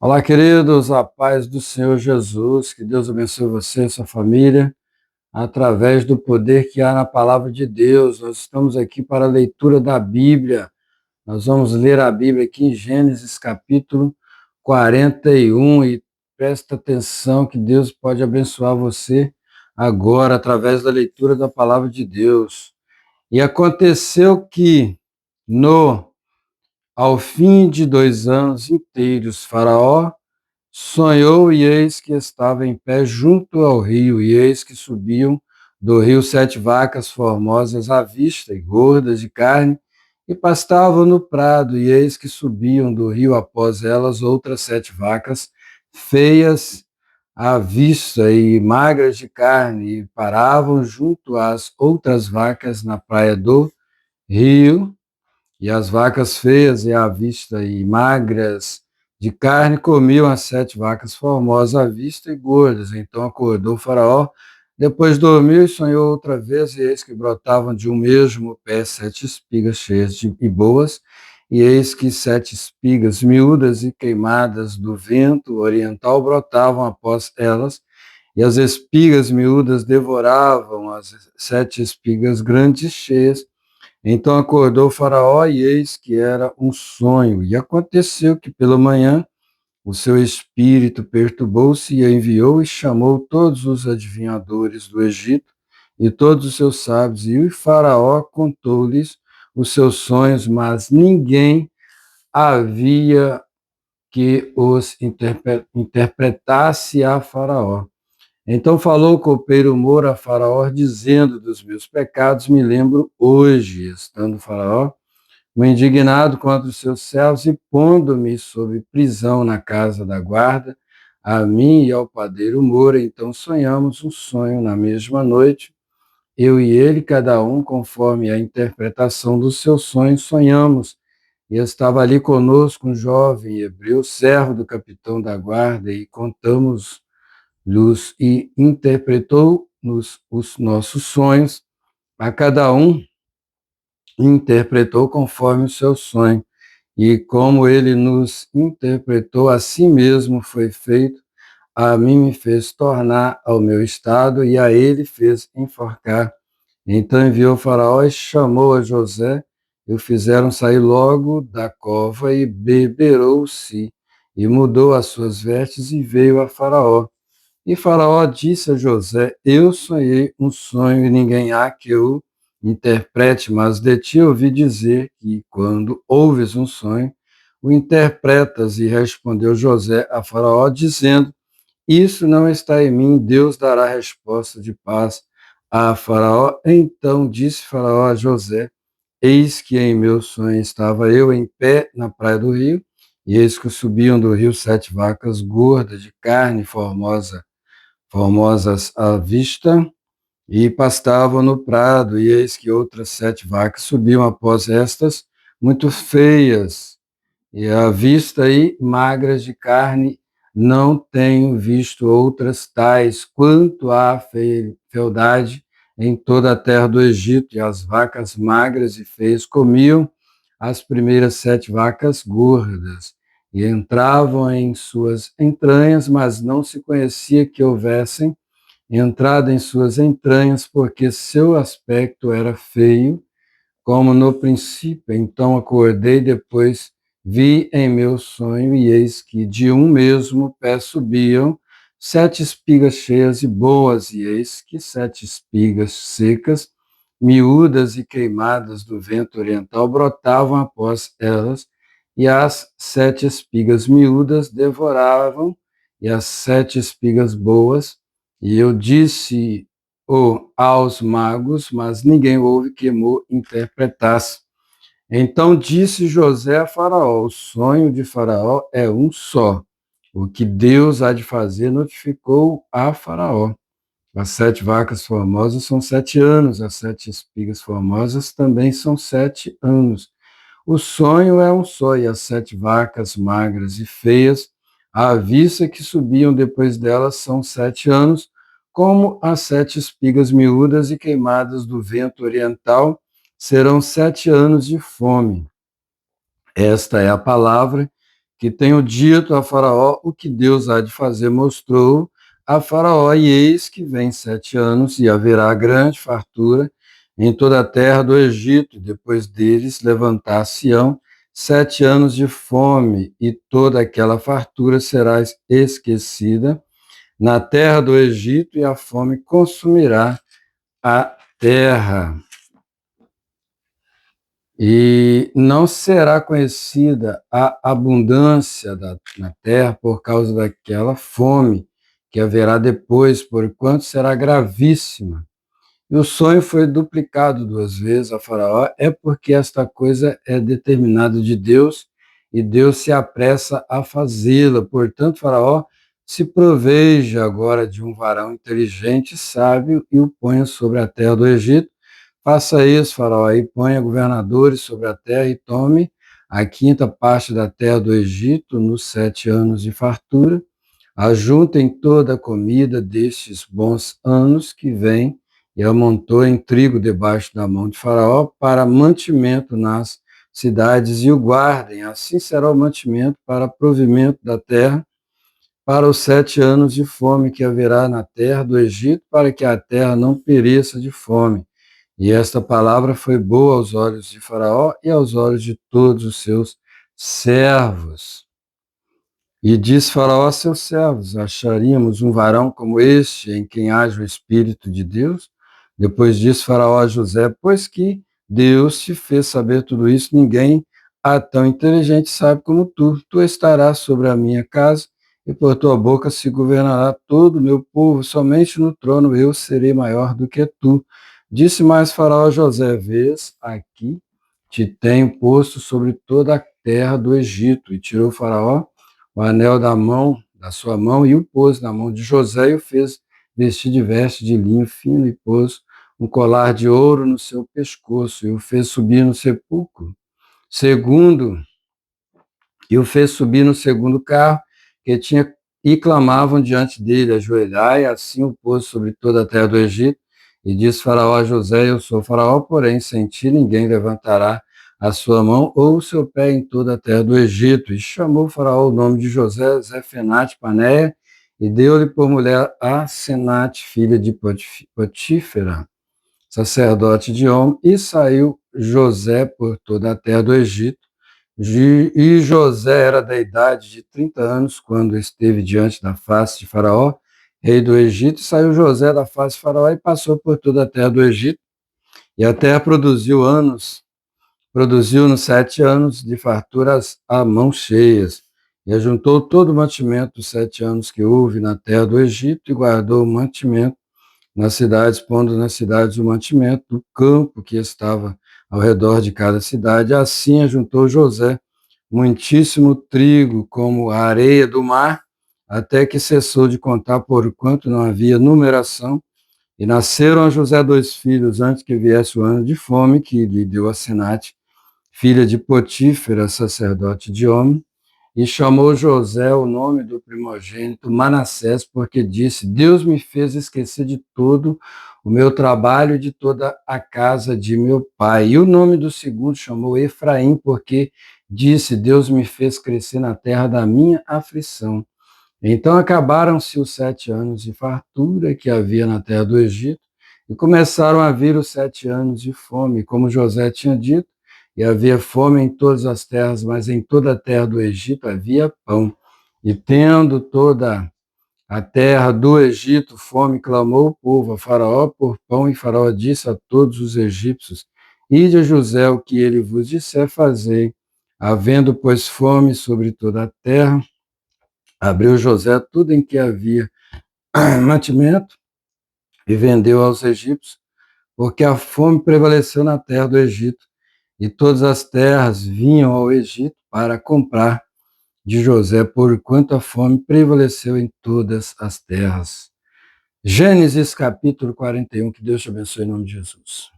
Olá, queridos, a paz do Senhor Jesus, que Deus abençoe você e sua família, através do poder que há na palavra de Deus. Nós estamos aqui para a leitura da Bíblia. Nós vamos ler a Bíblia aqui em Gênesis capítulo 41 e presta atenção que Deus pode abençoar você agora através da leitura da palavra de Deus. E aconteceu que ao fim de 2 anos inteiros, Faraó sonhou, e eis que estava em pé junto ao rio, e eis que subiam do rio 7 vacas formosas à vista e gordas de carne, e pastavam no prado, e eis que subiam do rio após elas outras 7 vacas, feias à vista e magras de carne, e paravam junto às outras vacas na praia do rio. E as vacas feias e à vista e magras de carne comiam as 7 vacas formosas à vista e gordas. Então acordou o Faraó, depois dormiu e sonhou outra vez, e eis que brotavam de um mesmo pé 7 espigas cheias e boas, e eis que 7 espigas miúdas e queimadas do vento oriental brotavam após elas, e as espigas miúdas devoravam as 7 espigas grandes cheias. Então acordou o Faraó, e eis que era um sonho. E aconteceu que pela manhã o seu espírito perturbou-se, e enviou e chamou todos os adivinhadores do Egito e todos os seus sábios, e o Faraó contou-lhes os seus sonhos, mas ninguém havia que os interpretasse a Faraó. Então falou o copeiro Mor a Faraó, dizendo: dos meus pecados me lembro hoje, estando Faraó indignado contra os seus servos, e pondo-me sob prisão na casa da guarda, a mim e ao padeiro Mor. Então sonhamos um sonho na mesma noite, eu e ele, cada um conforme a interpretação dos seus sonhos, sonhamos. E estava ali conosco um jovem hebreu, servo do capitão da guarda, e contamos-lhes e interpretou-nos os nossos sonhos, a cada um interpretou conforme o seu sonho, e como ele nos interpretou, assim mesmo foi feito. A mim me fez tornar ao meu estado, e a ele fez enforcar. Então enviou Faraó e chamou a José, e o fizeram sair logo da cova, e beberou-se, e mudou as suas vestes, e veio a Faraó. E Faraó disse a José: eu sonhei um sonho, e ninguém há que o interprete, mas de ti ouvi dizer que, quando ouves um sonho, o interpretas. E respondeu José a Faraó, dizendo: isso não está em mim, Deus dará resposta de paz a Faraó. Então disse Faraó a José: eis que em meu sonho estava eu em pé na praia do rio, e eis que subiam do rio 7 vacas gordas de carne formosas à vista, e pastavam no prado, e eis que outras 7 vacas subiam após estas, muito feias, e à vista e magras de carne. Não tenho visto outras tais, quanto à fealdade em toda a terra do Egito. E as vacas magras e feias comiam as primeiras 7 vacas gordas, e entravam em suas entranhas, mas não se conhecia que houvessem entrada em suas entranhas, porque seu aspecto era feio, como no princípio. Então acordei, depois vi em meu sonho, e eis que de um mesmo pé subiam 7 espigas cheias e boas, e eis que 7 espigas secas, miúdas e queimadas do vento oriental, brotavam após elas, e as 7 espigas miúdas devoravam, e as 7 espigas boas. E eu disse aos magos, mas ninguém houve que me interpretasse. Então disse José a Faraó: o sonho de Faraó é um só. O que Deus há de fazer notificou a Faraó. As 7 vacas formosas são 7 anos, as 7 espigas formosas também são 7 anos. O sonho é um só, e as 7 vacas magras e feias, à vista que subiam depois delas, são 7 anos, como as 7 espigas miúdas e queimadas do vento oriental, serão 7 anos de fome. Esta é a palavra que tenho dito a Faraó o que Deus há de fazer, mostrou a Faraó, e eis que vem 7 anos, e haverá grande fartura em toda a terra do Egito, e depois deles levantar-se-ão 7 anos de fome, e toda aquela fartura será esquecida na terra do Egito, e a fome consumirá a terra. E não será conhecida a abundância na terra por causa daquela fome que haverá depois, porquanto será gravíssima. E o sonho foi duplicado 2 vezes a Faraó, é porque esta coisa é determinada de Deus, e Deus se apressa a fazê-la. Portanto, Faraó se proveja agora de um varão inteligente e sábio, e o ponha sobre a terra do Egito. Faça isso, Faraó, e ponha governadores sobre a terra, e tome a 5ª parte da terra do Egito nos 7 anos de fartura. Ajuntem toda a comida destes bons anos que vêm, e amontoem trigo debaixo da mão de Faraó para mantimento nas cidades, e o guardem. Assim será o mantimento para provimento da terra para os 7 anos de fome que haverá na terra do Egito, para que a terra não pereça de fome. E esta palavra foi boa aos olhos de Faraó e aos olhos de todos os seus servos. E diz Faraó a seus servos: acharíamos um varão como este, em quem haja o Espírito de Deus? Depois disse Faraó a José: pois que Deus te fez saber tudo isso, ninguém tão inteligente sabe como tu. Tu estarás sobre a minha casa, e por tua boca se governará todo o meu povo. Somente no trono eu serei maior do que tu. Disse mais Faraó a José: vês, aqui te tenho posto sobre toda a terra do Egito. E tirou Faraó o anel da sua mão, e o pôs na mão de José, e o fez vestir de veste de linho fino, e pôs um colar de ouro no seu pescoço, e o fez subir no sepulcro. E o fez subir no segundo carro que tinha, e clamavam diante dele: ajoelhai. Assim o pôs sobre toda a terra do Egito. E disse Faraó a José: eu sou Faraó, porém sem ti ninguém levantará a sua mão ou o seu pé em toda a terra do Egito. E chamou Faraó o nome de José Zefenate Paneia, e deu-lhe por mulher a Senate, filha de Potífera, sacerdote de On. E saiu José por toda a terra do Egito. E José era da idade de 30 anos quando esteve diante da face de Faraó, rei do Egito. E saiu José da face de Faraó e passou por toda a terra do Egito. E a terra produziu nos 7 anos de farturas a mãos cheias. E ajuntou todo o mantimento dos 7 anos que houve na terra do Egito, e guardou o mantimento nas cidades, pondo nas cidades o mantimento do campo que estava ao redor de cada cidade. Assim ajuntou José muitíssimo trigo, como a areia do mar, até que cessou de contar, porquanto não havia numeração. E nasceram a José 2 filhos, antes que viesse o ano de fome, que lhe deu a Senate, filha de Potífera, sacerdote de homem. E chamou José o nome do primogênito Manassés, porque disse: Deus me fez esquecer de todo o meu trabalho e de toda a casa de meu pai. E o nome do segundo chamou Efraim, porque disse: Deus me fez crescer na terra da minha aflição. Então acabaram-se os 7 anos de fartura que havia na terra do Egito, e começaram a vir os 7 anos de fome, como José tinha dito. E havia fome em todas as terras, mas em toda a terra do Egito havia pão. E tendo toda a terra do Egito fome, clamou o povo a Faraó por pão, e Faraó disse a todos os egípcios: ide a José o que ele vos disser, fazei. Havendo, pois, fome sobre toda a terra, abriu José tudo em que havia mantimento e vendeu aos egípcios, porque a fome prevaleceu na terra do Egito. E todas as terras vinham ao Egito para comprar de José, porquanto a fome prevaleceu em todas as terras. Gênesis capítulo 41, que Deus te abençoe em nome de Jesus.